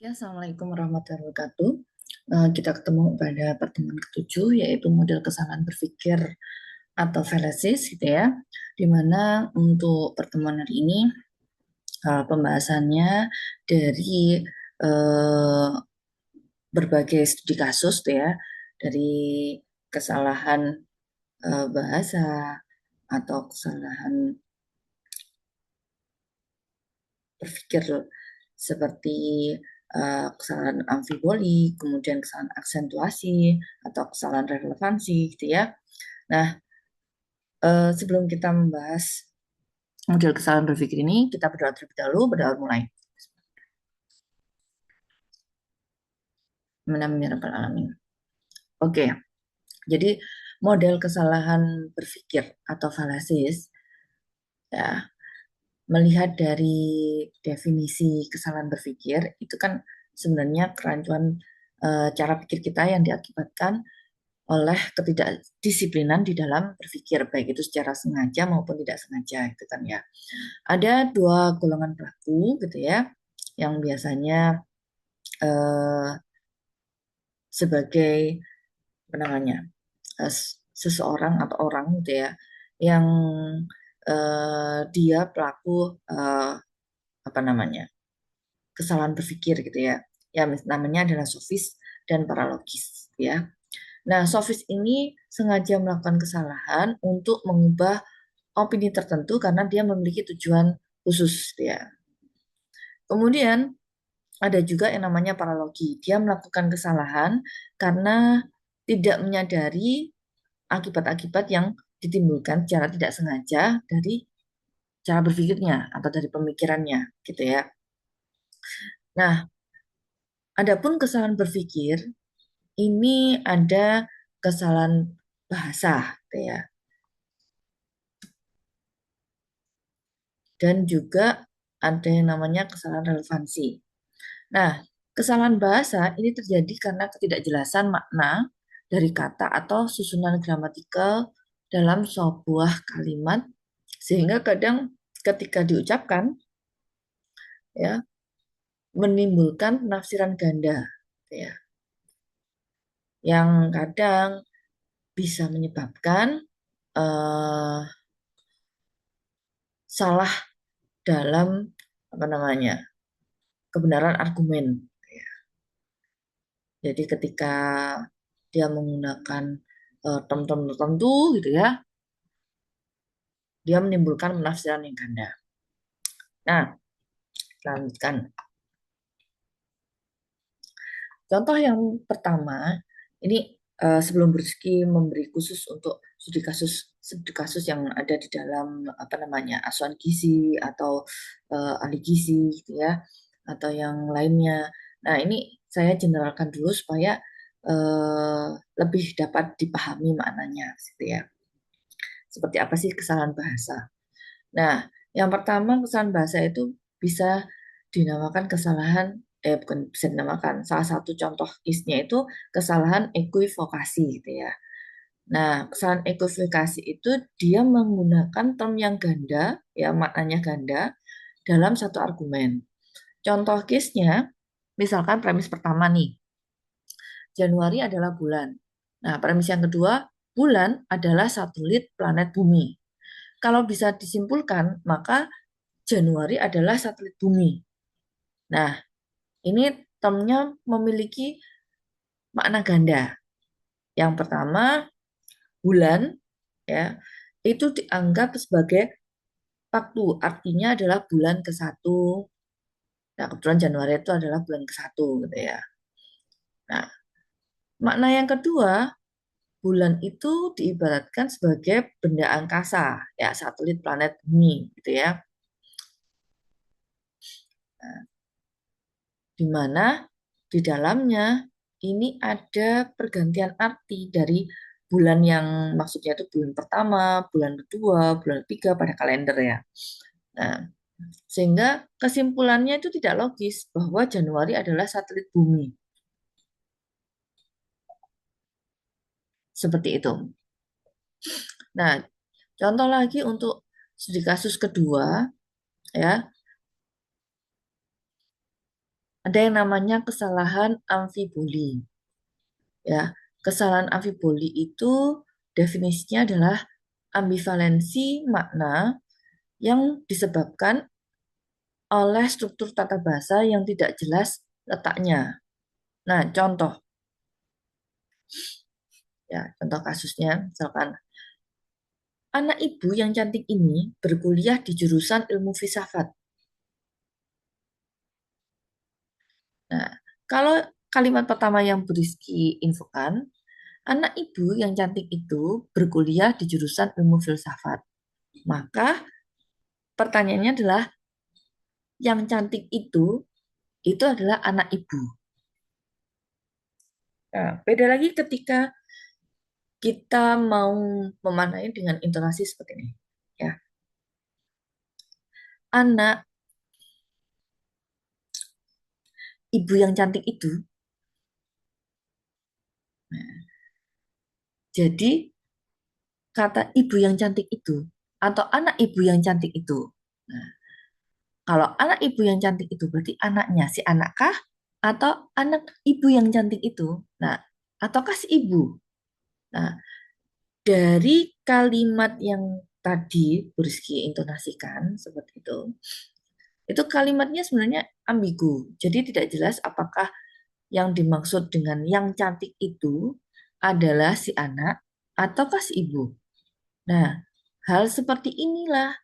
Ya, Assalamualaikum warahmatullahi wabarakatuh. Kita ketemu pada pertemuan ketujuh, yaitu model kesalahan berpikir atau fallacies, gitu ya. Di mana untuk pertemuan hari ini, pembahasannya dari uh, berbagai studi kasus, gitu ya, dari kesalahan bahasa atau kesalahan berpikir seperti kesalahan amfiboli, kemudian kesalahan aksentuasi atau kesalahan relevansi gitu ya. Nah, sebelum kita membahas model kesalahan berpikir ini, kita berdoa terlebih dahulu, berdoa mulai. Bismillahirrahmanirrahim. Oke, jadi model kesalahan berpikir atau fallacies ya, melihat dari definisi kesalahan berpikir itu kan sebenarnya kerancuan cara pikir kita yang diakibatkan oleh ketidakdisiplinan di dalam berpikir, baik itu secara sengaja maupun tidak sengaja, gitu kan ya. Ada dua golongan pelaku, gitu ya, yang biasanya eh, sebagai apa namanya, seseorang atau orang, gitu ya, yang dia pelaku apa namanya, kesalahan berpikir, gitu ya. Ya, namanya adalah sofis dan paralogis, gitu ya. Nah, sofis ini sengaja melakukan kesalahan untuk mengubah opini tertentu karena dia memiliki tujuan khusus ya. Kemudian ada juga yang namanya paralogi. Dia melakukan kesalahan karena tidak menyadari akibat-akibat yang ditimbulkan secara tidak sengaja dari cara berpikirnya atau dari pemikirannya gitu ya. Nah, adapun kesalahan berpikir ini ada kesalahan bahasa gitu ya. Dan juga ada yang namanya kesalahan relevansi. Nah, kesalahan bahasa ini terjadi karena ketidakjelasan makna dari kata atau susunan gramatikal dalam sebuah kalimat, sehingga kadang ketika diucapkan ya menimbulkan penafsiran ganda ya, yang kadang bisa menyebabkan eh, salah dalam apa namanya, kebenaran argumen. Jadi ketika dia menggunakan term-term tertentu gitu ya, dia menimbulkan penafsiran yang ganda. Nah, lanjutkan. Contoh yang pertama, ini sebelum Briski memberi khusus untuk studi kasus yang ada di dalam apa namanya asuhan gizi atau ahli gizi gitu ya, atau yang lainnya. Nah, ini saya generalkan dulu supaya eh, lebih dapat dipahami maknanya, gitu ya. Seperti apa sih kesalahan bahasa? Nah, yang pertama kesalahan bahasa itu bisa dinamakan kesalahan, bukan bisa dinamakan, salah satu contoh case-nya itu kesalahan equivokasi gitu ya. Nah, kesalahan equivokasi itu dia menggunakan term yang ganda, ya maknanya ganda, dalam satu argumen. Contoh case-nya, misalkan premis pertama nih, Januari adalah bulan. Nah, premis yang kedua, bulan adalah satelit planet bumi. Kalau bisa disimpulkan, maka Januari adalah satelit bumi. Nah, ini termnya memiliki makna ganda. Yang pertama, bulan ya, itu dianggap sebagai waktu, artinya adalah bulan ke-1. Nah, kebetulan Januari itu adalah bulan ke-1 gitu ya. Nah, makna yang kedua, bulan itu diibaratkan sebagai benda angkasa, ya satelit planet bumi gitu ya. Nah, di mana di dalamnya ini ada pergantian arti dari bulan yang maksudnya itu bulan pertama, bulan kedua, bulan ketiga pada kalender ya. Nah, sehingga kesimpulannya itu tidak logis bahwa Januari adalah satelit bumi. Seperti itu. Nah, contoh lagi untuk studi kasus kedua ya, ada yang namanya kesalahan amfiboli. Ya, kesalahan amfiboli itu definisinya adalah ambivalensi makna yang disebabkan oleh struktur tata bahasa yang tidak jelas letaknya. Nah, contoh ya, contoh kasusnya misalkan anak ibu yang cantik ini berkuliah di jurusan ilmu filsafat. Nah, kalau kalimat pertama yang Briski infokan, anak ibu yang cantik itu berkuliah di jurusan ilmu filsafat. Maka pertanyaannya adalah yang cantik itu adalah anak ibu. Nah, beda lagi ketika kita mau memanai dengan intonasi seperti ini. Ya, anak ibu yang cantik itu. Nah, jadi kata ibu yang cantik itu atau anak ibu yang cantik itu. Nah, kalau anak ibu yang cantik itu berarti anaknya si anak kah atau anak ibu yang cantik itu? Nah, ataukah si ibu? Nah, dari kalimat yang tadi Rizky intonasikan seperti itu kalimatnya sebenarnya ambigu. Jadi tidak jelas apakah yang dimaksud dengan yang cantik itu adalah si anak ataukah si ibu. Nah, hal seperti inilah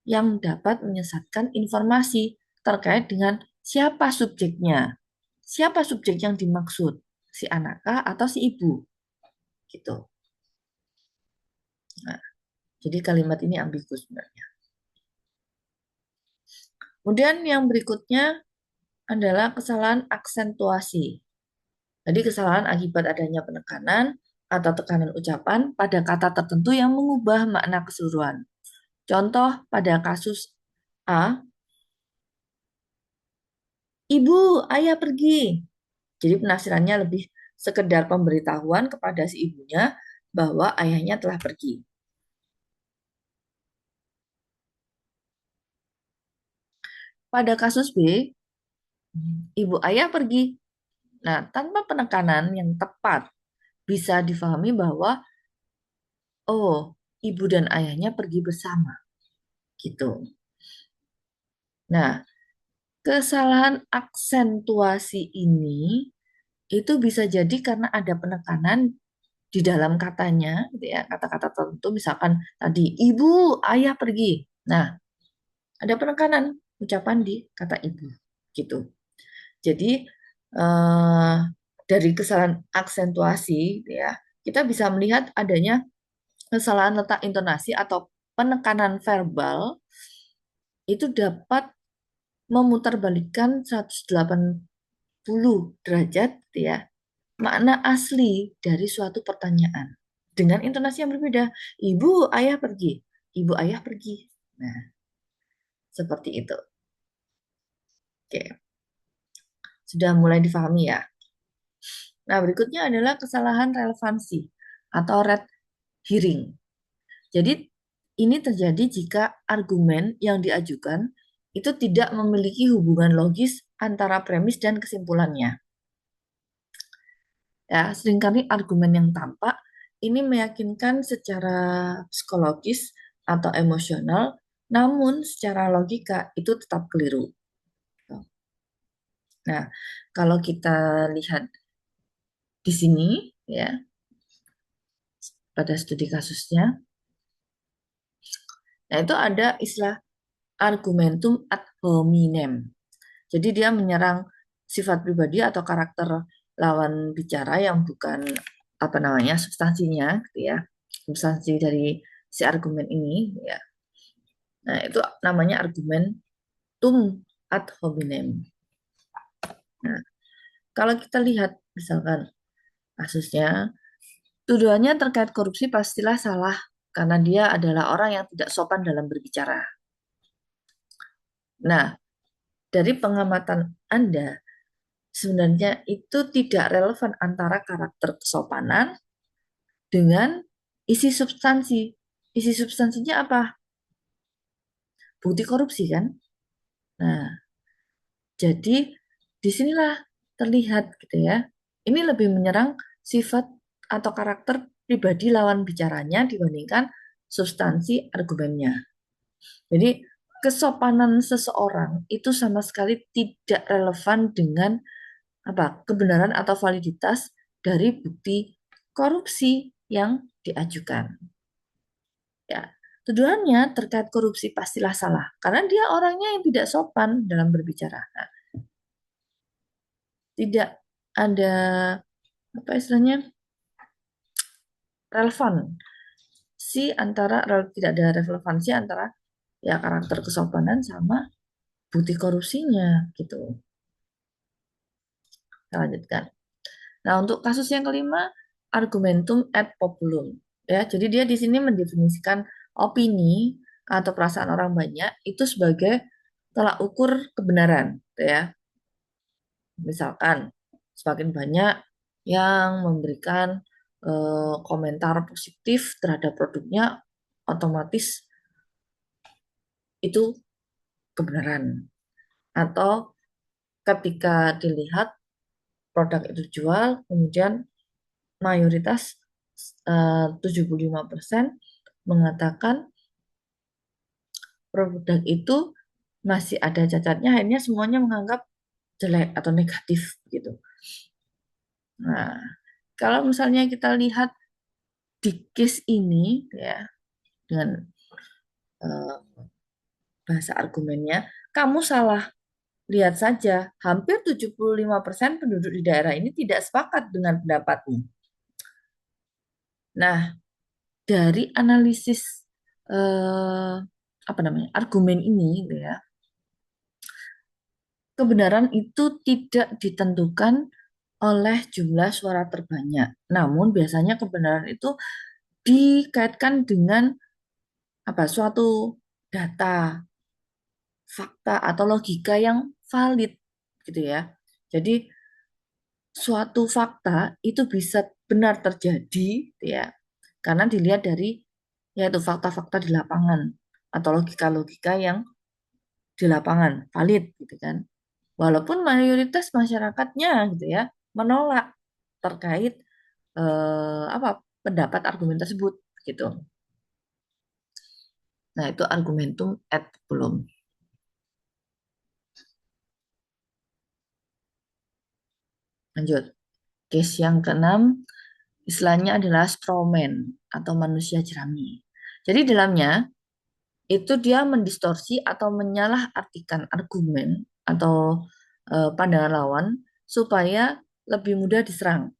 yang dapat menyesatkan informasi terkait dengan siapa subjeknya. Siapa subjek yang dimaksud? Si anakkah atau si ibu? Gitu. Nah, jadi kalimat ini ambigu sebenarnya. Kemudian yang berikutnya adalah kesalahan aksentuasi. Jadi kesalahan akibat adanya penekanan atau tekanan ucapan pada kata tertentu yang mengubah makna keseluruhan. Contoh pada kasus A, ibu, ayah pergi. Jadi penafsirannya lebih sekedar pemberitahuan kepada si ibunya bahwa ayahnya telah pergi. Pada kasus B, ibu ayah pergi. Nah, tanpa penekanan yang tepat bisa difahami bahwa oh, ibu dan ayahnya pergi bersama gitu. Nah, kesalahan aksentuasi ini itu bisa jadi karena ada penekanan di dalam katanya, gitu ya, kata-kata tertentu, misalkan tadi ibu, ayah pergi. Nah, ada penekanan ucapan di kata ibu, gitu. Jadi eh, dari kesalahan aksentuasi, gitu ya, kita bisa melihat adanya kesalahan letak intonasi atau penekanan verbal itu dapat memutarbalikkan 180 derajat, gitu ya, makna asli dari suatu pertanyaan dengan intonasi yang berbeda. Ibu, ayah pergi. Ibu, ayah pergi. Nah, seperti itu. Oke, sudah mulai difahami ya. Nah, berikutnya adalah kesalahan relevansi atau red hearing. Jadi, ini terjadi jika argumen yang diajukan itu tidak memiliki hubungan logis antara premis dan kesimpulannya. Ya, seringkali argumen yang tampak ini meyakinkan secara psikologis atau emosional, namun secara logika itu tetap keliru. Nah, kalau kita lihat di sini ya pada studi kasusnya, nah itu ada istilah argumentum ad hominem. Jadi dia menyerang sifat pribadi atau karakter lawan bicara yang bukan apa namanya substansinya, gitu ya, substansi dari si argumen ini, ya. Nah itu namanya argumentum ad hominem. Nah kalau kita lihat misalkan kasusnya, tuduhannya terkait korupsi pastilah salah karena dia adalah orang yang tidak sopan dalam berbicara. Nah, dari pengamatan Anda, sebenarnya itu tidak relevan antara karakter kesopanan dengan isi substansi. Isi substansinya apa? Bukti korupsi kan? Nah, jadi disinilah terlihat gitu ya. Ini lebih menyerang sifat atau karakter pribadi lawan bicaranya dibandingkan substansi argumennya. Jadi kesopanan seseorang itu sama sekali tidak relevan dengan apa kebenaran atau validitas dari bukti korupsi yang diajukan. Ya, tuduhannya terkait korupsi pastilah salah karena dia orangnya yang tidak sopan dalam berbicara. Nah, tidak ada apa istilahnya relevan tidak ada relevansi antara ya karakter kesopanan sama bukti korupsinya gitu. Kita lanjutkan. Nah, untuk kasus yang kelima, argumentum ad populum. Ya, jadi dia di sini mendefinisikan opini atau perasaan orang banyak itu sebagai tolak ukur kebenaran, gitu ya. Misalkan semakin banyak yang memberikan komentar positif terhadap produknya, otomatis itu kebenaran. Atau ketika dilihat produk itu dijual, kemudian mayoritas 75% mengatakan produk itu masih ada cacatnya, akhirnya semuanya menganggap jelek atau negatif gitu. Nah, kalau misalnya kita lihat di case ini ya dengan eh, bahasa argumennya, kamu salah. Lihat saja, hampir 75% penduduk di daerah ini tidak sepakat dengan pendapatmu. Nah, dari analisis eh, apa namanya argumen ini, gitu ya, kebenaran itu tidak ditentukan oleh jumlah suara terbanyak. Namun biasanya kebenaran itu dikaitkan dengan apa suatu data, fakta atau logika yang valid gitu ya. Jadi suatu fakta itu bisa benar terjadi gitu ya. Karena dilihat dari yaitu fakta-fakta di lapangan atau logika-logika yang di lapangan valid gitu kan. Walaupun mayoritas masyarakatnya gitu ya menolak terkait apa pendapat argumen tersebut gitu. Nah, itu argumentum ad populum. Lanjut. Case yang keenam, istilahnya adalah strawman atau manusia jerami. Jadi dalamnya itu dia mendistorsi atau menyalahartikan argumen atau pandangan lawan supaya lebih mudah diserang,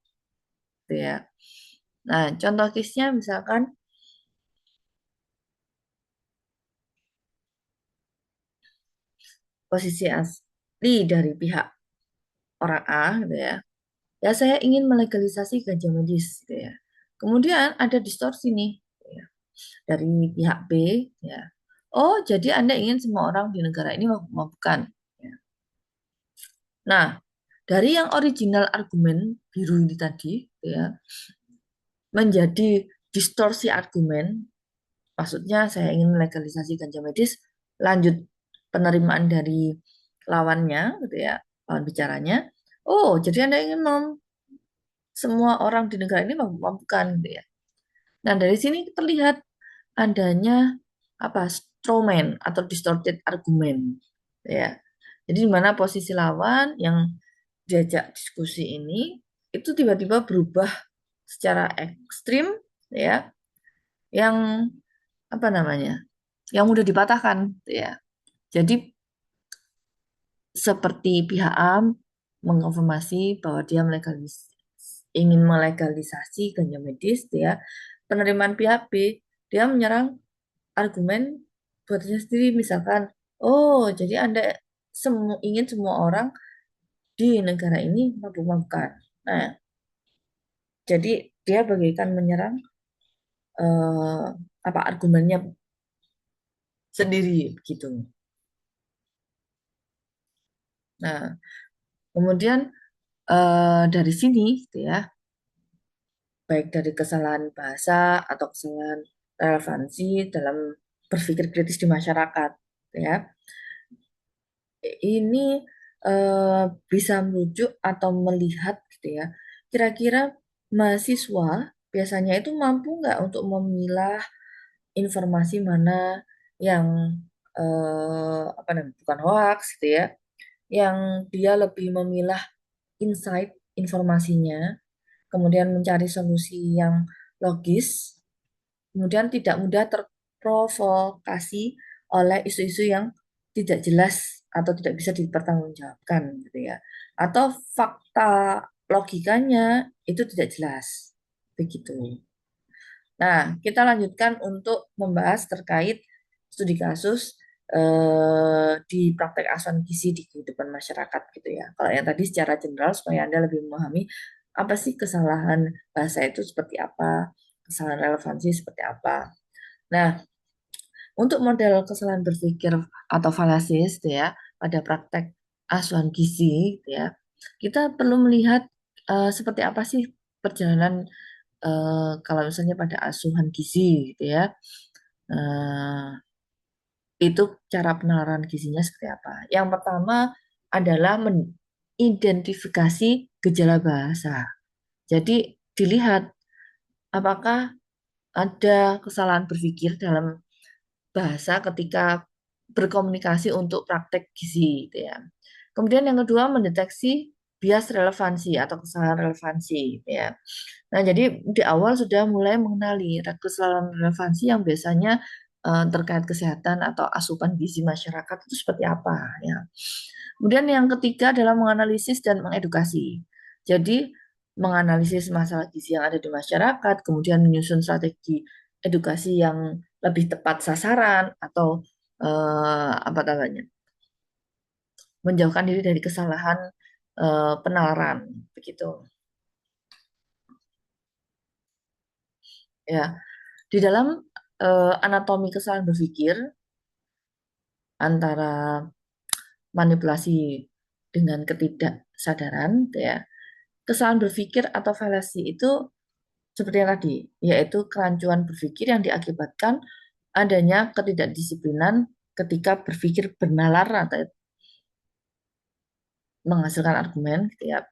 gitu ya. Nah, contoh case-nya misalkan posisi asli dari pihak orang A, gitu ya. Ya, saya ingin melegalisasi ganja medis, gitu ya. Kemudian ada distorsi nih, gitu ya, dari pihak B, ya. Oh, jadi Anda ingin semua orang di negara ini mabukkan. Ya. Nah, dari yang original argumen biru ini tadi, gitu ya, menjadi distorsi argumen, maksudnya saya ingin legalisasi ganja medis, lanjut penerimaan dari lawannya, gitu ya, lawan bicaranya. Oh, jadi Anda ingin semua orang di negara ini mampukan, gitu ya. Nah, dari sini terlihat adanya apa strawman atau distorted argumen, ya. Jadi di mana posisi lawan yang diajak diskusi ini itu tiba-tiba berubah secara ekstrim, ya, yang apa namanya, yang mudah dipatahkan, ya. Jadi seperti pihak A mengonfirmasi bahwa dia ingin melegalisasi ganja medis, ya. Penerimaan pihak B dia menyerang argumen buatnya sendiri, misalkan, oh jadi Anda ingin semua orang di negara ini mabuk-mabukan. Nah, jadi dia bagaikan menyerang eh, apa argumennya sendiri gitu. Nah, kemudian dari sini gitu ya, baik dari kesalahan bahasa atau kesalahan relevansi dalam berpikir kritis di masyarakat, gitu ya. Ini bisa merujuk atau melihat gitu ya. Kira-kira mahasiswa biasanya itu mampu nggak untuk memilah informasi mana yang apa namanya bukan hoax gitu ya, yang dia lebih memilah insight informasinya, kemudian mencari solusi yang logis, kemudian tidak mudah terprovokasi oleh isu-isu yang tidak jelas atau tidak bisa dipertanggungjawabkan gitu ya. Atau fakta logikanya itu tidak jelas. Begitu. Nah, kita lanjutkan untuk membahas terkait studi kasus di praktek asuhan gizi di kehidupan masyarakat gitu ya. Kalau yang tadi secara general supaya Anda lebih memahami apa sih kesalahan bahasa itu seperti apa, kesalahan relevansi seperti apa. Nah, untuk model kesalahan berpikir atau falasis gitu ya pada praktek asuhan gizi gitu ya, kita perlu melihat seperti apa sih perjalanan kalau misalnya pada asuhan gizi gitu ya, eh, itu cara penalaran gizinya seperti apa. Yang pertama adalah mengidentifikasi gejala bahasa. Jadi dilihat apakah ada kesalahan berpikir dalam bahasa ketika berkomunikasi untuk praktek gizi gitu ya. Kemudian yang kedua mendeteksi bias relevansi atau kesalahan relevansi gitu ya. Nah, jadi di awal sudah mulai mengenali kesalahan relevansi yang biasanya terkait kesehatan atau asupan gizi masyarakat itu seperti apa ya. Kemudian yang ketiga adalah menganalisis dan mengedukasi. Jadi menganalisis masalah gizi yang ada di masyarakat, kemudian menyusun strategi edukasi yang lebih tepat sasaran atau apa namanya menjauhkan diri dari kesalahan penalaran begitu ya. Di dalam anatomi kesalahan berpikir antara manipulasi dengan ketidaksadaran, gitu ya. Kesalahan berpikir atau fallacy itu seperti yang tadi, yaitu kerancuan berpikir yang diakibatkan adanya ketidakdisiplinan ketika berpikir bernalar atau menghasilkan argumen, gitu ya,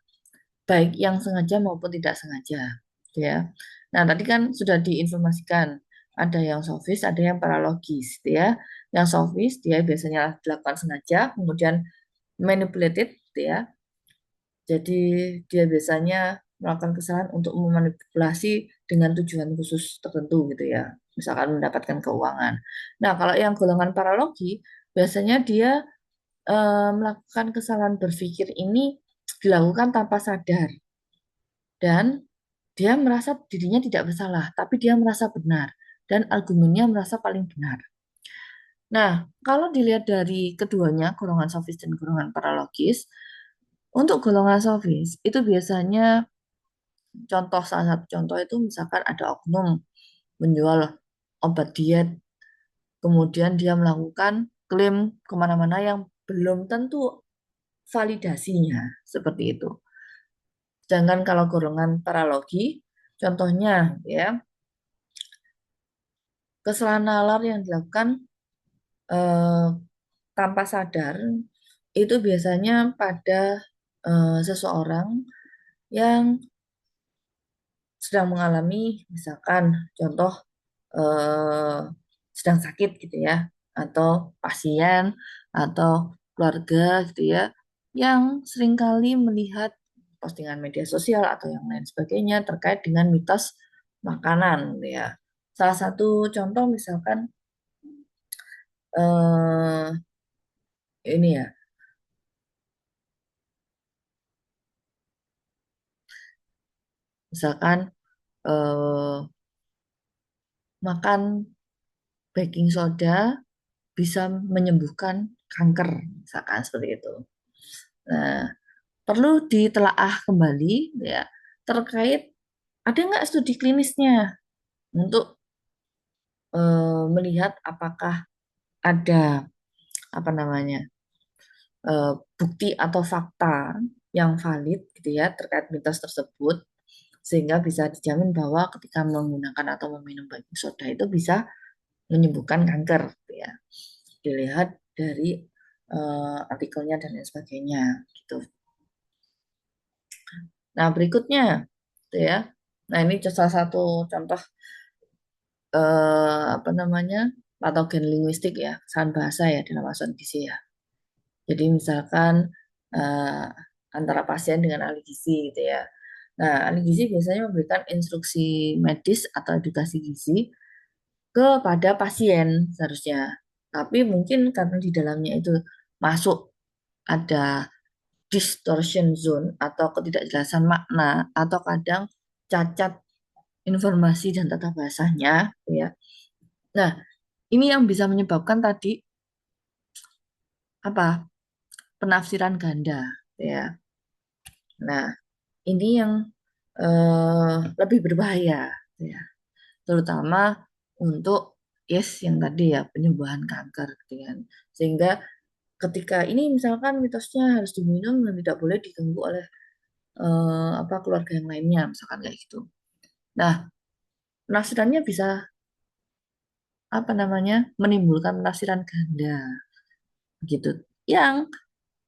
baik yang sengaja maupun tidak sengaja, gitu ya. Nah, tadi kan sudah diinformasikan ada yang sofis, ada yang paralogis, gitu ya. Yang sofis dia biasanya dilakukan sengaja, kemudian manipulated, gitu ya. Jadi dia biasanya melakukan kesalahan untuk memanipulasi dengan tujuan khusus tertentu gitu ya. Misalkan mendapatkan keuangan. Nah, kalau yang golongan paralogi, biasanya dia melakukan kesalahan berpikir ini dilakukan tanpa sadar dan dia merasa dirinya tidak bersalah, tapi dia merasa benar dan argumennya merasa paling benar. Nah, kalau dilihat dari keduanya, golongan sofis dan golongan paralogis, untuk golongan sofis itu biasanya contoh salah satu contoh itu misalkan ada oknum menjual obat diet, kemudian dia melakukan klaim kemana-mana yang belum tentu validasinya seperti itu. Sedangkan kalau golongan paralogi, contohnya ya kesalahan nalar yang dilakukan eh, tanpa sadar itu biasanya pada seseorang yang sedang mengalami misalkan contoh eh, sedang sakit gitu ya, atau pasien atau keluarga gitu ya, yang seringkali melihat postingan media sosial atau yang lain sebagainya terkait dengan mitos makanan gitu ya. Salah satu contoh misalkan eh, ini ya, misalkan eh, makan baking soda bisa menyembuhkan kanker, misalkan seperti itu. Nah, perlu ditelaah kembali ya terkait ada nggak studi klinisnya untuk melihat apakah ada apa namanya bukti atau fakta yang valid gitu ya terkait mitos tersebut sehingga bisa dijamin bahwa ketika menggunakan atau meminum baking soda itu bisa menyembuhkan kanker gitu ya. Dilihat dari artikelnya dan lain sebagainya gitu. Nah, berikutnya gitu ya. Nah, ini salah satu contoh apa namanya? Patogen linguistik ya, kesalahan bahasa ya dalam asuhan gizi ya. Jadi misalkan eh, antara pasien dengan ahli gizi gitu ya. Nah, ahli gizi biasanya memberikan instruksi medis atau edukasi gizi kepada pasien seharusnya. Tapi mungkin karena di dalamnya itu masuk ada distortion zone atau ketidakjelasan makna atau kadang cacat informasi dan tata bahasanya, gitu ya. Nah, ini yang bisa menyebabkan tadi apa? Penafsiran ganda, gitu ya. Nah, ini yang lebih berbahaya, gitu ya. Terutama untuk yes yang tadi ya penyembuhan kanker, gitu kan. Sehingga ketika ini misalkan mitosnya harus diminum dan tidak boleh diganggu oleh apa keluarga yang lainnya, misalkan kayak gitu. Nah, penafsirannya bisa apa namanya menimbulkan penafsiran ganda gitu yang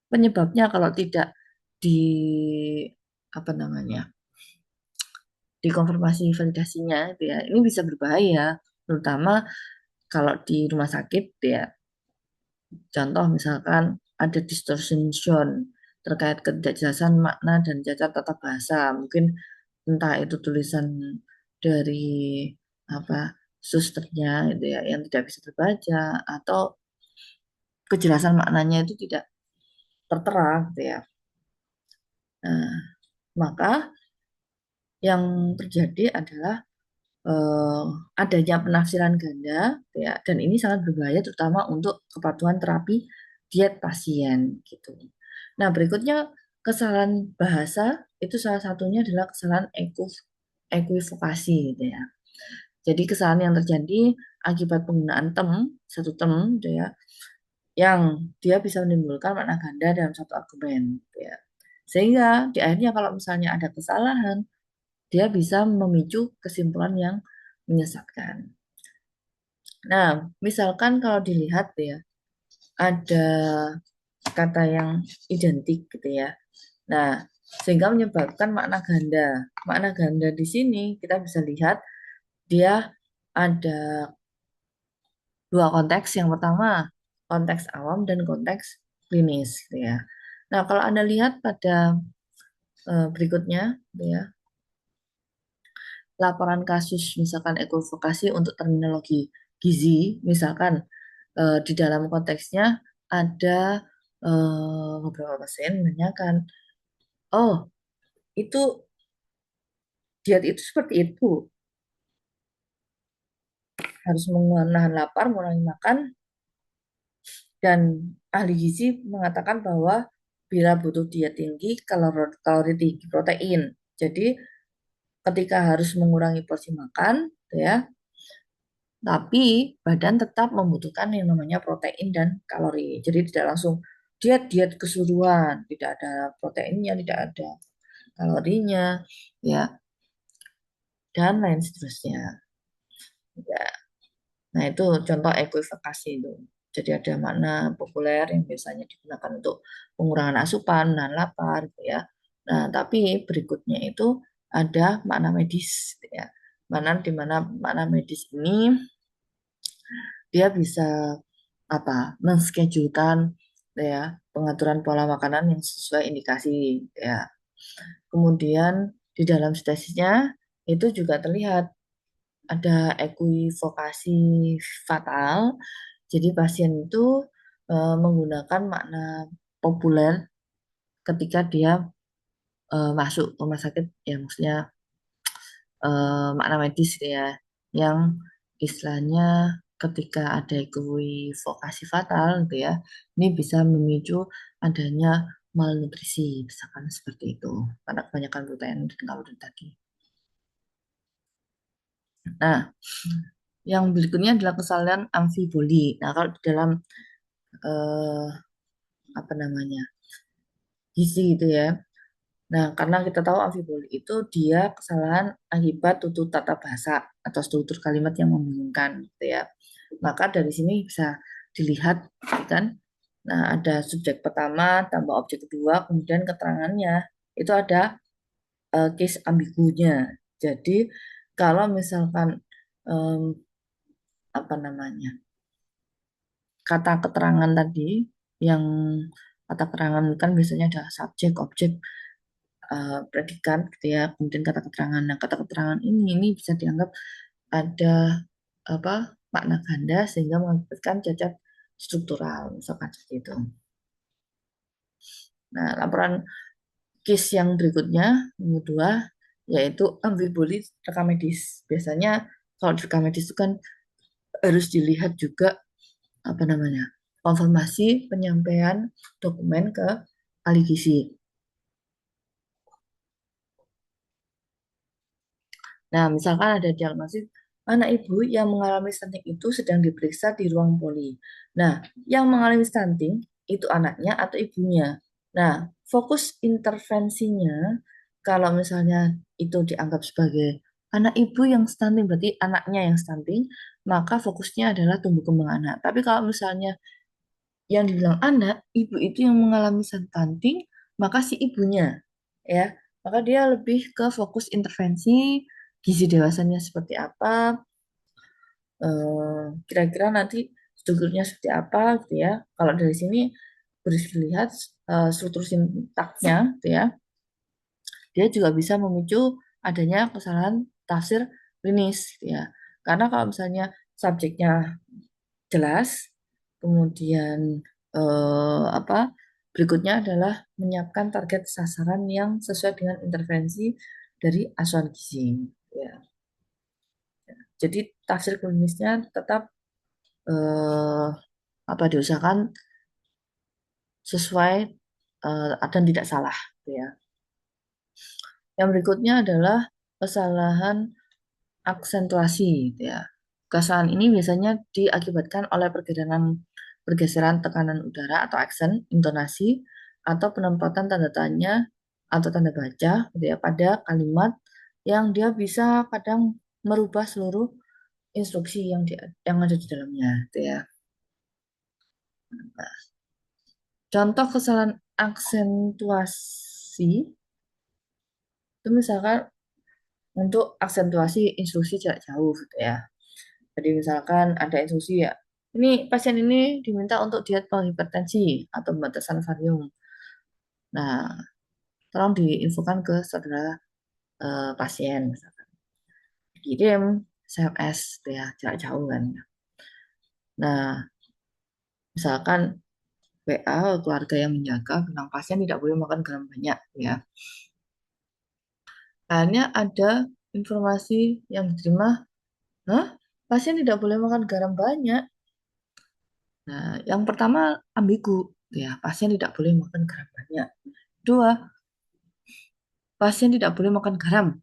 penyebabnya kalau tidak di apa namanya dikonfirmasi validasinya gitu ya ini bisa berbahaya terutama kalau di rumah sakit ya contoh misalkan ada distortion zone terkait ketidakjelasan makna dan cacat tata bahasa mungkin entah itu tulisan dari apa susternya gitu ya yang tidak bisa terbaca atau kejelasan maknanya itu tidak tertera gitu ya. Nah, maka yang terjadi adalah eh, adanya penafsiran ganda gitu ya dan ini sangat berbahaya terutama untuk kepatuhan terapi diet pasien gitu. Nah, berikutnya kesalahan bahasa itu salah satunya adalah kesalahan ekuivokasi gitu ya. Jadi kesalahan yang terjadi akibat penggunaan satu gitu ya, yang dia bisa menimbulkan makna ganda dalam satu argumen. Gitu ya. Sehingga di akhirnya kalau misalnya ada kesalahan, dia bisa memicu kesimpulan yang menyesatkan. Nah, misalkan kalau dilihat ya, ada kata yang identik gitu ya. Nah, sehingga menyebabkan makna ganda. Makna ganda di sini kita bisa lihat dia ada dua konteks. Yang pertama, konteks awam dan konteks klinis gitu ya. Nah, kalau Anda lihat pada berikutnya gitu ya, laporan kasus misalkan ekovokasi untuk terminologi gizi, misalkan di dalam konteksnya ada beberapa pasien menanyakan, oh itu diet itu seperti itu, harus menahan lapar, mengurangi makan, dan ahli gizi mengatakan bahwa bila butuh diet tinggi, kalori tinggi protein. Jadi ketika harus mengurangi porsi makan, gitu ya, tapi badan tetap membutuhkan yang namanya protein dan kalori. Jadi tidak langsung diet-diet keseluruhan, tidak ada proteinnya, tidak ada kalorinya, ya, dan lain seterusnya. Ya. Nah, itu contoh ekuivalasi itu. Jadi ada makna populer yang biasanya digunakan untuk pengurangan asupan dan lapar, gitu ya. Nah, tapi berikutnya itu ada makna medis, gitu ya. Mana di mana makna medis ini dia bisa apa menschedulekan ya pengaturan pola makanan yang sesuai indikasi ya. Kemudian di dalam stesisnya itu juga terlihat ada ekuivokasi fatal. Jadi pasien itu menggunakan makna populer ketika dia masuk rumah sakit ya maksudnya makna medis gitu ya yang istilahnya ketika ada equivokasi fatal gitu ya ini bisa memicu adanya malnutrisi misalkan seperti itu karena kebanyakan protein dan kalori tadi. Nah, yang berikutnya adalah kesalahan amfiboli. Nah, kalau di dalam eh, apa namanya gizi gitu ya. Nah, karena kita tahu amfiboli itu dia kesalahan akibat tutur tata bahasa atau struktur kalimat yang membingungkan gitu ya. Maka dari sini bisa dilihat kan. Nah, ada subjek pertama tambah objek kedua, kemudian keterangannya itu ada case ambigunya. Jadi kalau misalkan em, apa namanya kata keterangan tadi yang kata keterangan kan biasanya ada subjek, objek, predikat gitu ya, kemudian kata keterangan. Nah, kata keterangan ini bisa dianggap ada apa makna ganda sehingga mengakibatkan cacat struktural misalkan seperti itu. Nah, laporan case yang berikutnya, yang kedua, yaitu ambil boli rekam medis. Biasanya kalau di rekam medis itu kan harus dilihat juga apa namanya konfirmasi penyampaian dokumen ke ahli gizi. Nah, misalkan ada diagnosis anak ibu yang mengalami stunting itu sedang diperiksa di ruang poli. Nah, yang mengalami stunting itu anaknya atau ibunya. Nah, fokus intervensinya kalau misalnya itu dianggap sebagai anak ibu yang stunting, berarti anaknya yang stunting, maka fokusnya adalah tumbuh kembang anak. Tapi kalau misalnya yang dibilang anak, ibu itu yang mengalami stunting, maka si ibunya, ya, maka dia lebih ke fokus intervensi, gizi dewasanya seperti apa, kira-kira nanti strukturnya seperti apa, gitu ya. Kalau dari sini berisi lihat struktur sintaksnya, gitu ya, dia juga bisa memicu adanya kesalahan tafsir klinis, gitu ya. Karena kalau misalnya subjeknya jelas, kemudian apa berikutnya adalah menyiapkan target sasaran yang sesuai dengan intervensi dari asuhan gizi. Ya, jadi tafsir klinisnya tetap eh, apa diusahakan sesuai dan tidak salah. Gitu ya. Yang berikutnya adalah kesalahan aksentuasi. Gitu ya. Kesalahan ini biasanya diakibatkan oleh pergeseran tekanan udara atau aksen, intonasi, atau penempatan tanda tanya atau tanda baca gitu ya, pada kalimat yang dia bisa kadang merubah seluruh instruksi yang ada di dalamnya. Gitu ya. Nah, contoh kesalahan aksentuasi itu misalkan untuk aksentuasi instruksi jarak jauh gitu ya. Jadi misalkan ada instruksi ya, ini pasien ini diminta untuk diet hipertensi atau pembatasan valium. Nah, tolong diinfokan ke saudara pasien, misalkan. Kirim SMS gitu ya, jarak jauh kan. Nah, misalkan WA keluarga yang menjaga tentang pasien tidak boleh makan garam banyak ya. Akhirnya ada informasi yang diterima, hah? Pasien tidak boleh makan garam banyak. Nah, yang pertama ambigu, ya, pasien tidak boleh makan garam banyak. Dua, pasien tidak boleh makan garam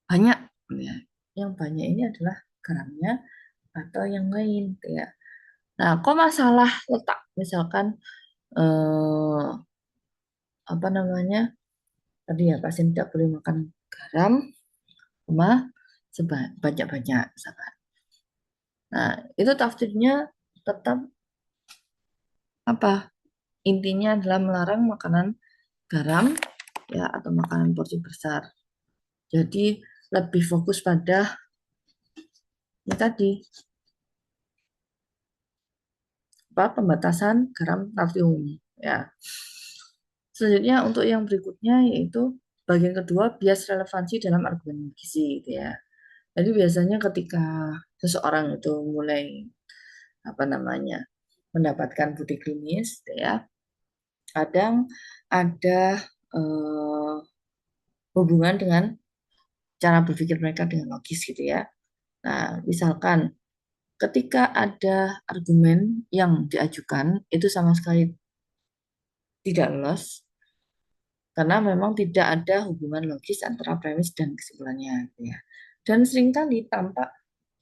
banyak. Ya. Yang banyak ini adalah garamnya atau yang lain, ya. Nah, kok masalah letak, misalkan eh, apa namanya tadi ya pasien tidak boleh makan garam, sama banyak-banyak, misalkan. Nah, itu tafsirnya tetap apa? Intinya adalah melarang makanan garam ya atau makanan porsi besar. Jadi lebih fokus pada ini tadi apa pembatasan garam natrium ya. Selanjutnya untuk yang berikutnya yaitu bagian kedua bias relevansi dalam argumen gizi gitu ya. Jadi biasanya ketika seseorang itu mulai apa namanya mendapatkan budi klinis gitu ya, kadang ada eh, hubungan dengan cara berpikir mereka dengan logis gitu ya. Nah, misalkan ketika ada argumen yang diajukan itu sama sekali tidak lolos karena memang tidak ada hubungan logis antara premis dan kesimpulannya gitu ya. Dan seringkali tampak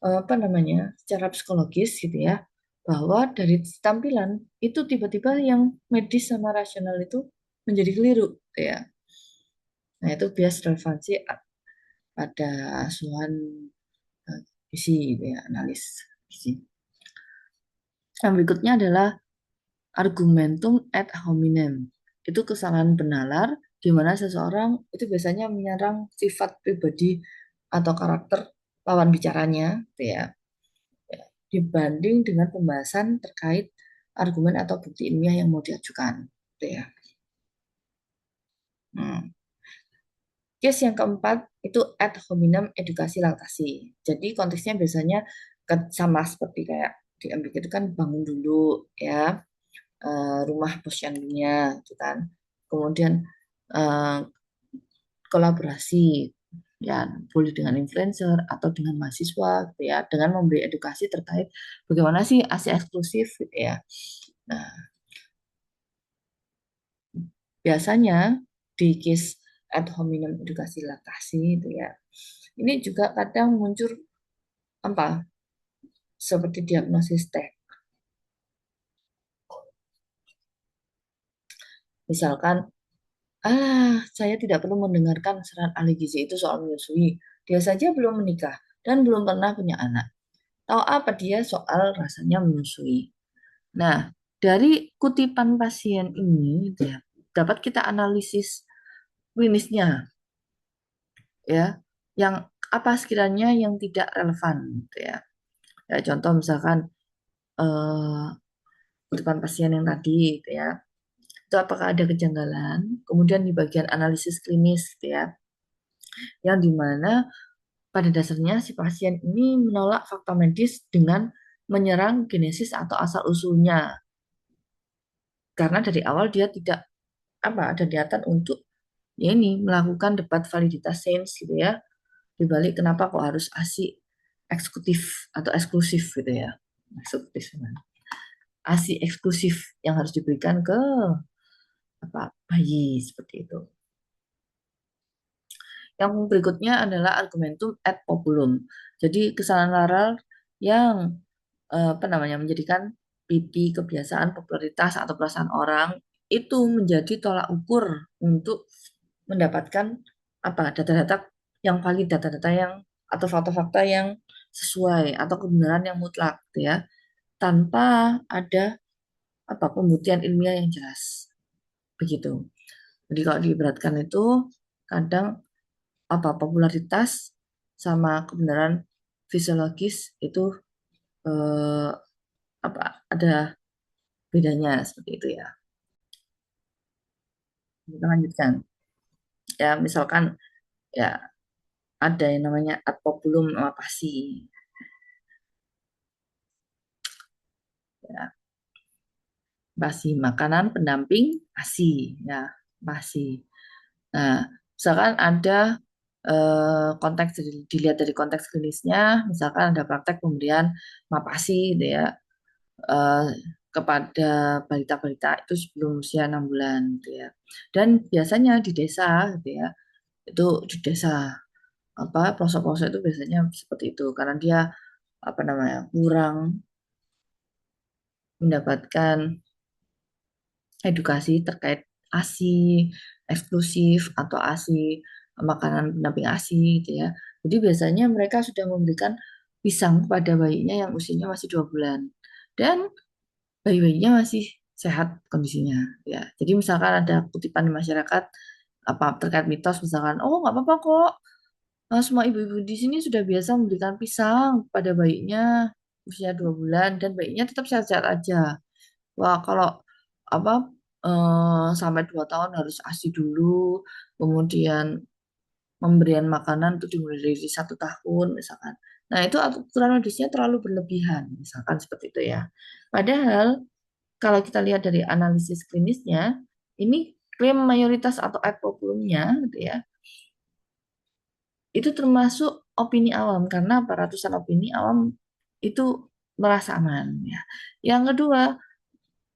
apa namanya secara psikologis gitu ya bahwa dari tampilan itu tiba-tiba yang medis sama rasional itu menjadi keliru gitu ya. Nah, itu bias relevansi pada asuhan gizi gitu ya, analis gizi. Yang berikutnya adalah argumentum ad hominem. Itu kesalahan benalar di mana seseorang itu biasanya menyerang sifat pribadi atau karakter lawan bicaranya, gitu ya, dibanding dengan pembahasan terkait argumen atau bukti ilmiah yang mau diajukan, gitu ya. Hmm. Case yang keempat itu ad hominem edukasi laktasi. Jadi konteksnya biasanya sama seperti kayak di MBK itu kan bangun dulu ya, rumah posyandunya gitu kan. Kemudian eh, kolaborasi ya, boleh dengan influencer atau dengan mahasiswa gitu ya, dengan memberi edukasi terkait bagaimana sih ASI eksklusif gitu ya. Nah, biasanya di case ad hominem edukasi laktasi itu ya, ini juga kadang muncul apa seperti diagnosis teh. Misalkan, saya tidak perlu mendengarkan saran ahli gizi itu soal menyusui. Dia saja belum menikah dan belum pernah punya anak. Tahu apa dia soal rasanya menyusui? Nah, dari kutipan pasien ini ya, dapat kita analisis klinisnya ya, yang apa sekiranya yang tidak relevan gitu ya. Ya, contoh misalkan eh, kutipan pasien yang tadi gitu ya. Itu apakah ada kejanggalan? Kemudian di bagian analisis klinis gitu ya, yang dimana pada dasarnya si pasien ini menolak fakta medis dengan menyerang genesis atau asal usulnya karena dari awal dia tidak ada niatan untuk ya ini melakukan debat validitas sains gitu ya, dibalik kenapa kok harus ASI eksekutif atau eksklusif gitu ya, eksekutif ASI eksklusif yang harus diberikan ke bayi seperti itu. Yang berikutnya adalah argumentum ad populum. Jadi kesalahan laral yang menjadikan pipi, kebiasaan, popularitas atau perasaan orang itu menjadi tolak ukur untuk mendapatkan data-data yang valid, data-data yang atau fakta-fakta yang sesuai atau kebenaran yang mutlak, gitu ya, tanpa ada pembuktian ilmiah yang jelas, begitu. Jadi kalau diibaratkan itu kadang popularitas sama kebenaran fisiologis itu eh, ada bedanya seperti itu ya. Kita lanjutkan. Ya, misalkan ya ada yang namanya ad populum pasi. Ya, pasi makanan pendamping ASI ya, pasi. Nah, misalkan ada konteks dilihat dari konteks klinisnya, misalkan ada praktek pemberian MAPASI gitu ya, eh, kepada balita-balita itu sebelum usia 6 bulan gitu ya. Dan biasanya di desa gitu ya, itu di desa pelosok-pelosok itu biasanya seperti itu karena dia kurang mendapatkan edukasi terkait ASI eksklusif atau ASI makanan pendamping ASI gitu ya. Jadi biasanya mereka sudah memberikan pisang kepada bayinya yang usianya masih 2 bulan dan bayi-bayinya masih sehat kondisinya ya. Jadi misalkan ada kutipan di masyarakat terkait mitos misalkan, oh nggak apa-apa kok. Semua ibu-ibu di sini sudah biasa memberikan pisang pada bayinya usia 2 bulan dan bayinya tetap sehat-sehat aja. Wah, kalau apa sampai 2 tahun harus ASI dulu, kemudian pemberian makanan itu dimulai dari 1 tahun misalkan. Nah, itu aturan medisnya terlalu berlebihan, misalkan seperti itu ya. Padahal kalau kita lihat dari analisis klinisnya, ini klaim mayoritas atau apopulumnya gitu ya, itu termasuk opini awam karena ratusan opini awam itu merasa aman ya. Yang kedua,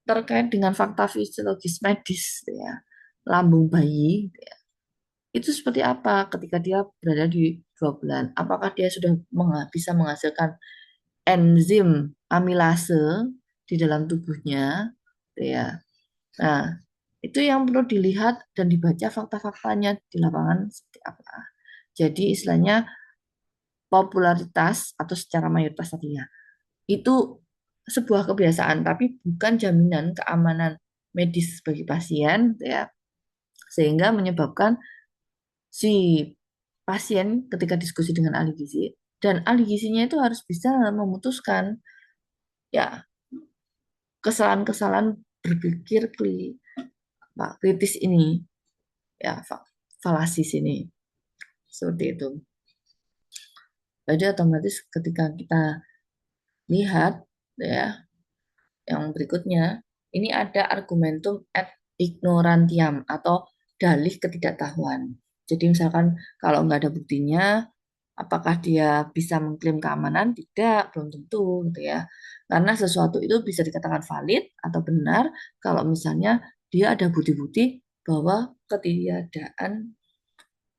terkait dengan fakta fisiologis medis gitu ya, lambung bayi gitu ya, itu seperti apa ketika dia berada di 2 bulan? Apakah dia sudah bisa menghasilkan enzim amilase di dalam tubuhnya gitu ya. Nah, itu yang perlu dilihat dan dibaca fakta-faktanya di lapangan seperti apa. Jadi istilahnya popularitas atau secara mayoritas tadi ya, itu sebuah kebiasaan, tapi bukan jaminan keamanan medis bagi pasien, gitu ya, sehingga menyebabkan si pasien ketika diskusi dengan ahli gizi dan ahli gizinya itu harus bisa memutuskan ya kesalahan-kesalahan berpikir kritis ini, ya falasis ini, seperti itu. Jadi otomatis ketika kita lihat ya yang berikutnya, ini ada argumentum ad ignorantiam atau dalih ketidaktahuan. Jadi misalkan kalau nggak ada buktinya, apakah dia bisa mengklaim keamanan? Tidak, belum tentu gitu ya. Karena sesuatu itu bisa dikatakan valid atau benar kalau misalnya dia ada bukti-bukti bahwa ketiadaan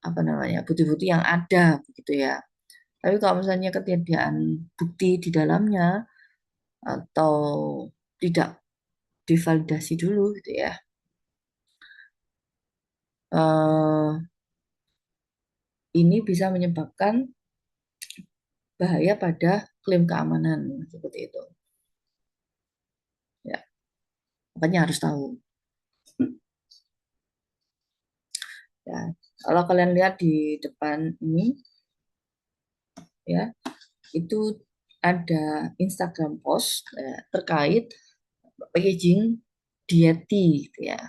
apa namanya bukti-bukti yang ada begitu ya. Tapi kalau misalnya ketiadaan bukti di dalamnya atau tidak divalidasi dulu gitu ya, eh, ini bisa menyebabkan bahaya pada klaim keamanan seperti itu. Ya, makanya harus tahu. Ya, kalau kalian lihat di depan ini, ya, itu ada Instagram post terkait packaging Dieti, gitu ya.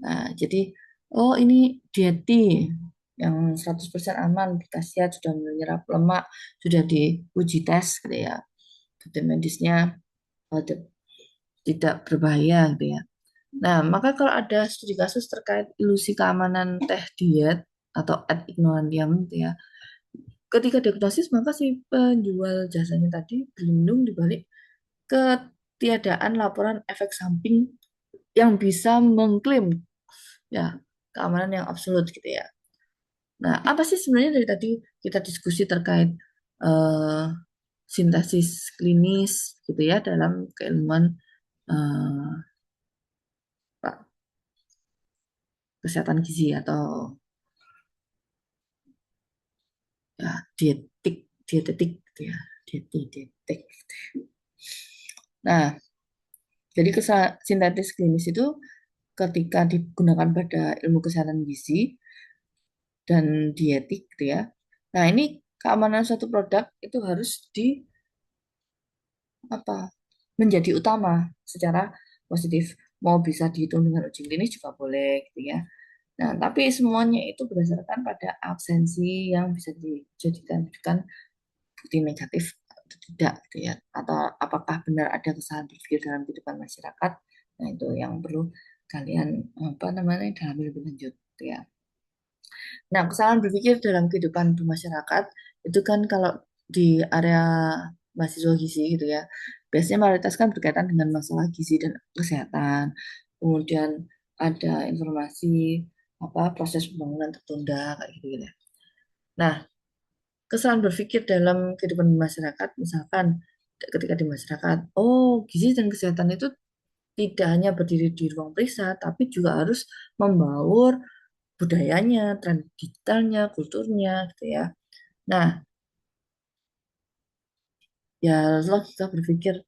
Nah, jadi, oh ini Dieti yang 100% aman, berkhasiat, sudah menyerap lemak, sudah diuji tes, gitu ya. Bukti medisnya tidak berbahaya, gitu ya. Nah, maka kalau ada studi kasus terkait ilusi keamanan teh diet atau ad ignorantiam, gitu ya, ketika diagnosis, maka si penjual jasanya tadi berlindung di balik ketiadaan laporan efek samping yang bisa mengklaim ya keamanan yang absolut gitu ya. Nah, apa sih sebenarnya dari tadi kita diskusi terkait eh, sintesis klinis gitu ya dalam keilmuan eh, kesehatan gizi atau ya dietik dietetik gitu ya dietetik. Nah, jadi sintetis klinis itu ketika digunakan pada ilmu kesehatan gizi dan dietik gitu ya. Nah, ini keamanan suatu produk itu harus di apa? Menjadi utama secara positif. Mau bisa dihitung dengan uji klinis juga boleh gitu ya. Nah, tapi semuanya itu berdasarkan pada absensi yang bisa dijadikan bukan bukti negatif atau tidak gitu ya. Atau apakah benar ada kesalahan berpikir dalam kehidupan masyarakat. Nah, itu yang perlu kalian apa namanya dalam lebih lanjut gitu ya. Nah, kesalahan berpikir dalam kehidupan bermasyarakat itu kan kalau di area mahasiswa gizi gitu ya, biasanya mayoritas kan berkaitan dengan masalah gizi dan kesehatan. Kemudian ada informasi apa proses pembangunan tertunda kayak gitu, gitu ya. Nah, kesalahan berpikir dalam kehidupan masyarakat, misalkan ketika di masyarakat, oh gizi dan kesehatan itu tidak hanya berdiri di ruang periksa, tapi juga harus membaur budayanya, tren digitalnya, kulturnya, gitu ya. Nah, ya logika berpikir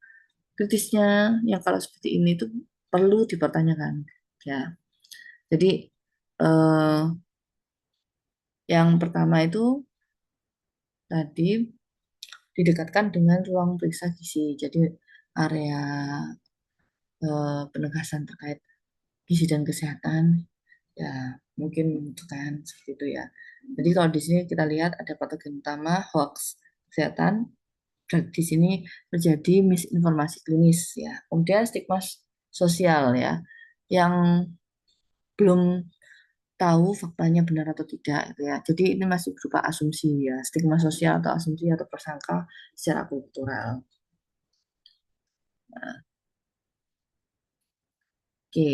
kritisnya yang kalau seperti ini itu perlu dipertanyakan, ya. Jadi eh, yang pertama itu tadi didekatkan dengan ruang periksa gizi. Jadi area penegasan terkait gizi dan kesehatan, ya mungkin membutuhkan seperti itu ya. Jadi kalau di sini kita lihat ada patogen utama hoax kesehatan. Di sini terjadi misinformasi klinis ya. Kemudian stigma sosial ya, yang belum tahu faktanya benar atau tidak gitu ya. Jadi ini masih berupa asumsi ya, stigma sosial atau asumsi atau prasangka secara kultural. Nah, oke,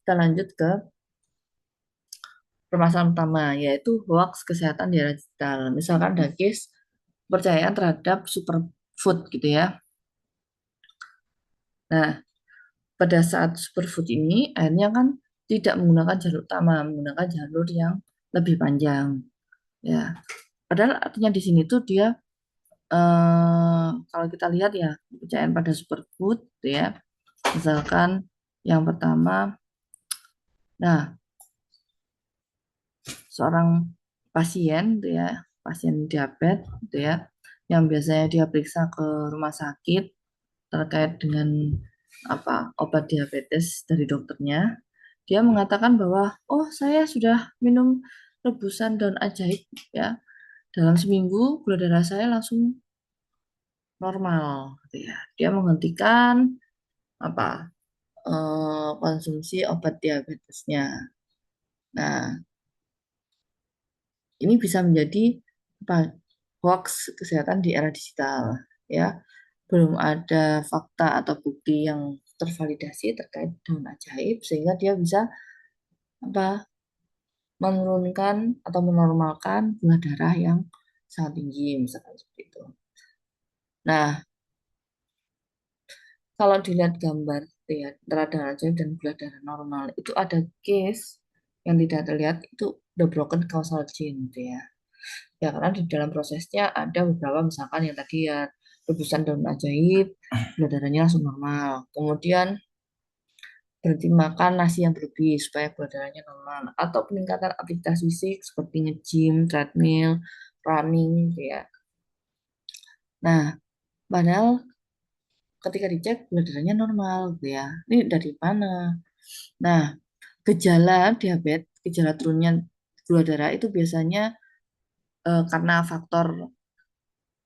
kita lanjut ke permasalahan utama yaitu hoax kesehatan di era digital. Misalkan ada case kepercayaan terhadap superfood gitu ya. Nah, pada saat superfood ini akhirnya kan tidak menggunakan jalur utama, menggunakan jalur yang lebih panjang. Ya, padahal artinya di sini tuh dia kalau kita lihat ya kepercayaan pada superfood gitu ya. Misalkan yang pertama, nah seorang pasien gitu ya, pasien diabetes gitu ya, yang biasanya dia periksa ke rumah sakit terkait dengan obat diabetes dari dokternya, dia mengatakan bahwa oh saya sudah minum rebusan daun ajaib ya, dalam seminggu gula darah saya langsung normal gitu ya. Dia menghentikan apa konsumsi obat diabetesnya. Nah, ini bisa menjadi apa, hoax kesehatan di era digital ya. Belum ada fakta atau bukti yang tervalidasi terkait daun ajaib sehingga dia bisa apa menurunkan atau menormalkan gula darah yang sangat tinggi misalkan seperti itu. Nah, kalau dilihat gambar gitu ya, antara darah ajaib dan gula darah normal itu ada case yang tidak terlihat itu the broken causal chain gitu ya. Ya karena di dalam prosesnya ada beberapa misalkan yang tadi ya rebusan daun ajaib, gula darahnya langsung normal. Kemudian berhenti makan nasi yang berlebih supaya gula darahnya normal. Atau peningkatan aktivitas fisik seperti nge-gym, treadmill, running gitu ya. Nah, padahal ketika dicek gula darahnya normal gitu ya. Ini dari mana? Nah, gejala diabetes, gejala turunnya gula darah itu biasanya karena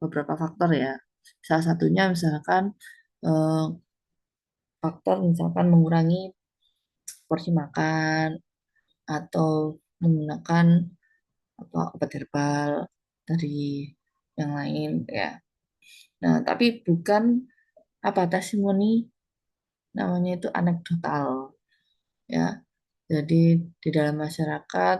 beberapa faktor ya. Salah satunya misalkan eh, faktor misalkan mengurangi porsi makan atau menggunakan obat herbal dari yang lain ya. Nah, tapi bukan testimoni namanya itu anekdotal ya. Jadi di dalam masyarakat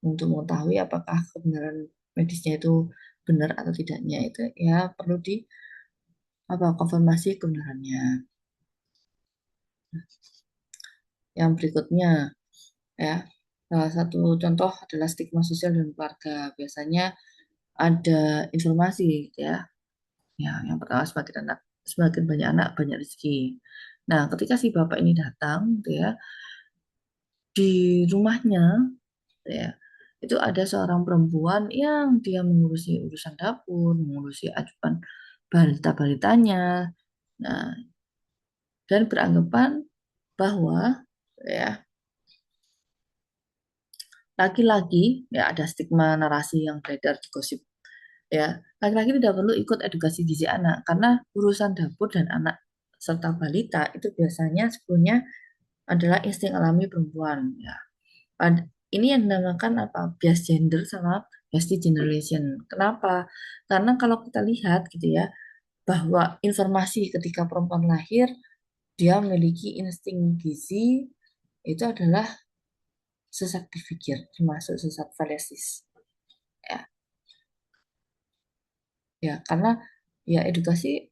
untuk mengetahui apakah kebenaran medisnya itu benar atau tidaknya itu ya perlu di konfirmasi kebenarannya. Yang berikutnya ya, salah satu contoh adalah stigma sosial dan keluarga. Biasanya ada informasi gitu ya. Ya, yang pertama semakin banyak anak banyak rezeki. Nah, ketika si bapak ini datang gitu ya, di rumahnya gitu ya, itu ada seorang perempuan yang dia mengurusi urusan dapur, mengurusi ajuan balita-balitanya. Nah, dan beranggapan bahwa ya laki-laki ya ada stigma narasi yang beredar di gosip ya, laki-laki tidak perlu ikut edukasi gizi anak karena urusan dapur dan anak serta balita itu biasanya sebetulnya adalah insting alami perempuan ya. Ini yang dinamakan bias gender sama bias generation. Kenapa? Karena kalau kita lihat gitu ya bahwa informasi ketika perempuan lahir dia memiliki insting gizi itu adalah sesat berpikir termasuk sesat falesis ya. Ya karena ya edukasi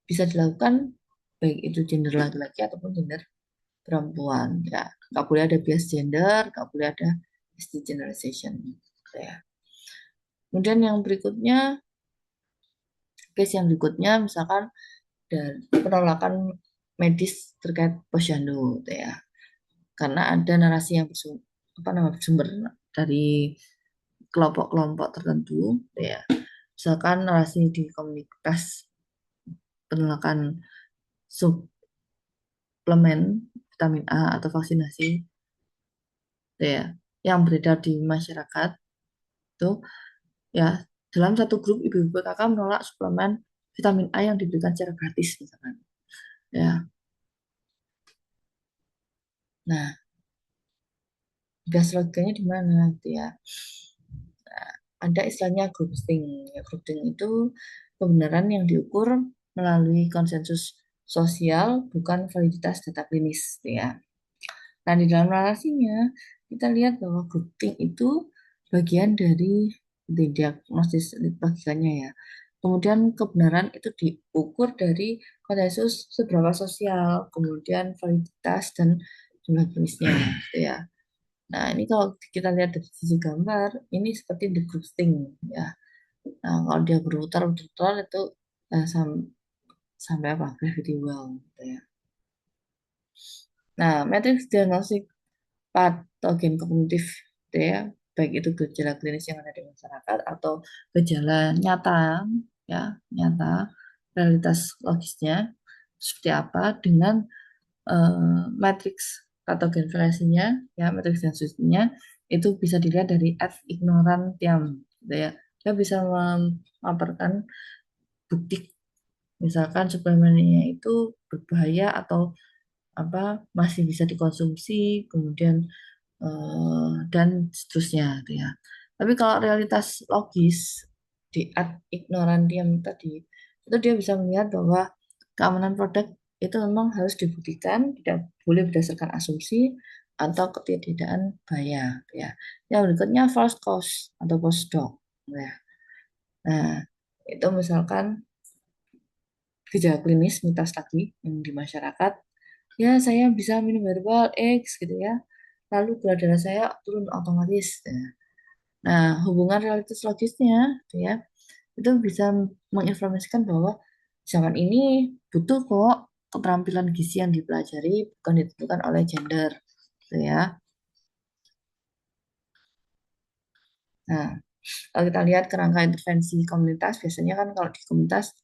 bisa dilakukan baik itu gender laki-laki ataupun gender perempuan ya, nggak boleh ada bias gender, nggak boleh ada SD generalization ya. Kemudian yang berikutnya, case yang berikutnya misalkan dan penolakan medis terkait posyandu gitu ya, karena ada narasi yang bersumber dari kelompok-kelompok tertentu gitu ya, misalkan narasi di komunitas penolakan suplemen vitamin A atau vaksinasi gitu ya, yang beredar di masyarakat itu ya, dalam satu grup ibu-ibu kakak menolak suplemen vitamin A yang diberikan secara gratis misalkan ya. Nah, gas logikanya di mana gitu ya. Nah, ada istilahnya groupthink ya, groupthink itu kebenaran yang diukur melalui konsensus sosial bukan validitas data klinis gitu ya. Nah, di dalam narasinya kita lihat bahwa groupthink itu bagian dari diagnosis logikanya ya. Kemudian kebenaran itu diukur dari konsensus seberapa sosial, kemudian validitas dan jumlah jenisnya, gitu ya. Nah, ini kalau kita lihat dari sisi gambar, ini seperti the groupthink ya. Nah, kalau dia berputar-putar itu Nah, sampai apa? Gravity well gitu ya. Nah, matriks diagnostik patogen kognitif gitu ya, baik itu gejala klinis yang ada di masyarakat atau gejala nyata ya, nyata realitas logisnya seperti apa dengan matriks patogen variasinya ya, matriks densitasnya itu bisa dilihat dari ad ignorantiam gitu ya. Dia bisa memaparkan bukti misalkan suplemennya itu berbahaya atau apa masih bisa dikonsumsi, kemudian dan seterusnya gitu ya. Tapi kalau realitas logis di ad ignorantium tadi itu dia bisa melihat bahwa keamanan produk itu memang harus dibuktikan, tidak boleh berdasarkan asumsi atau ketidaksediaan bahaya gitu ya. Yang berikutnya false cause atau post hoc ya. Nah, itu misalkan gejala klinis mitos lagi yang di masyarakat, ya saya bisa minum herbal X gitu ya, lalu gula darah saya turun otomatis ya. Nah, hubungan realitas logisnya gitu ya, itu bisa menginformasikan bahwa zaman ini butuh kok keterampilan gizi yang dipelajari bukan ditentukan oleh gender gitu ya. Nah, kalau kita lihat kerangka intervensi komunitas, biasanya kan kalau di komunitas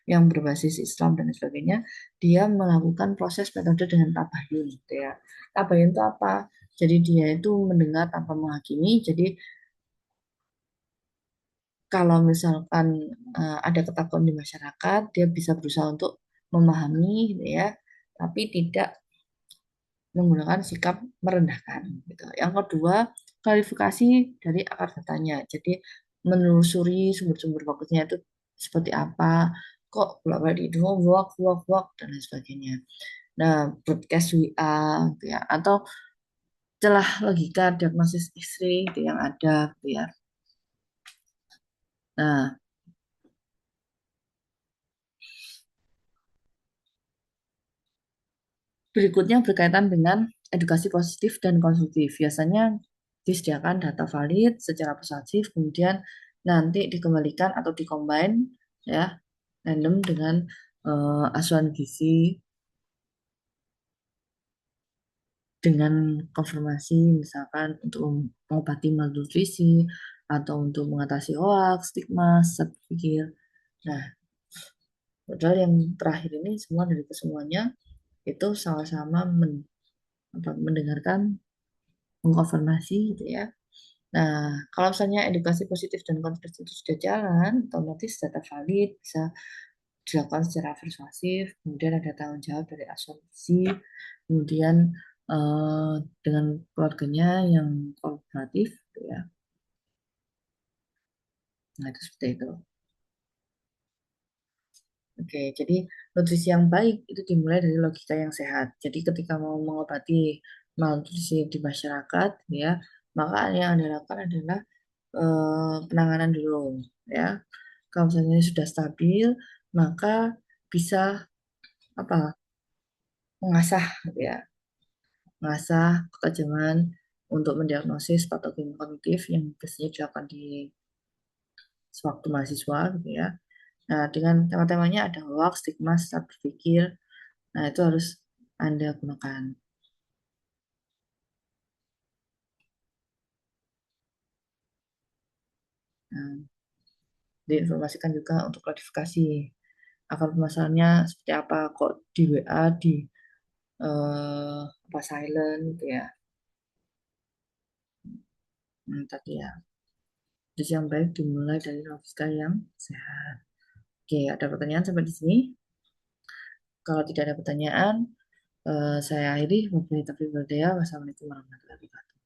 yang berbasis Islam dan sebagainya, dia melakukan proses metode dengan tabayun, gitu ya. Tabayun itu apa? Jadi dia itu mendengar tanpa menghakimi. Jadi kalau misalkan ada ketakutan di masyarakat, dia bisa berusaha untuk memahami, gitu ya, tapi tidak menggunakan sikap merendahkan gitu. Yang kedua, klarifikasi dari akar katanya. Jadi menelusuri sumber-sumber bagusnya itu seperti apa, kok bolak-balik di walk, walk, walk, dan lain sebagainya. Nah, broadcast WA gitu ya, atau celah logika diagnosis istri itu yang ada gitu ya. Nah, berikutnya berkaitan dengan edukasi positif dan konstruktif. Biasanya disediakan data valid secara persuasif, kemudian nanti dikembalikan atau dikombin ya, random dengan asuhan gizi dengan konfirmasi misalkan untuk mengobati malnutrisi atau untuk mengatasi hoax, stigma, sesat pikir. Nah, padahal yang terakhir ini semua dari kesemuanya itu sama-sama mendengarkan, mengkonfirmasi gitu ya. Nah, kalau misalnya edukasi positif dan konstruktif itu sudah jalan, otomatis data valid bisa dilakukan secara persuasif, kemudian ada tanggung jawab dari asuransi, kemudian eh, dengan keluarganya yang kooperatif, gitu ya. Nah, itu seperti itu. Oke, jadi nutrisi yang baik itu dimulai dari logika yang sehat. Jadi ketika mau mengobati malnutrisi di masyarakat, ya, maka yang Anda lakukan adalah penanganan dulu, ya. Kalau misalnya sudah stabil, maka bisa apa? Mengasah, gitu ya, mengasah ketajaman untuk mendiagnosis patogen kognitif yang biasanya dilakukan di sewaktu mahasiswa, gitu ya. Nah, dengan tema-temanya ada hoax, stigma, sesat berpikir. Nah, itu harus Anda gunakan. Nah, diinformasikan juga untuk klarifikasi akar permasalahannya seperti apa, kok di WA di apa silent gitu ya. Tadi ya. Jadi yang baik dimulai dari logika yang sehat. Oke, ada pertanyaan sampai di sini? Kalau tidak ada pertanyaan, saya akhiri. Wassalamualaikum warahmatullahi wabarakatuh.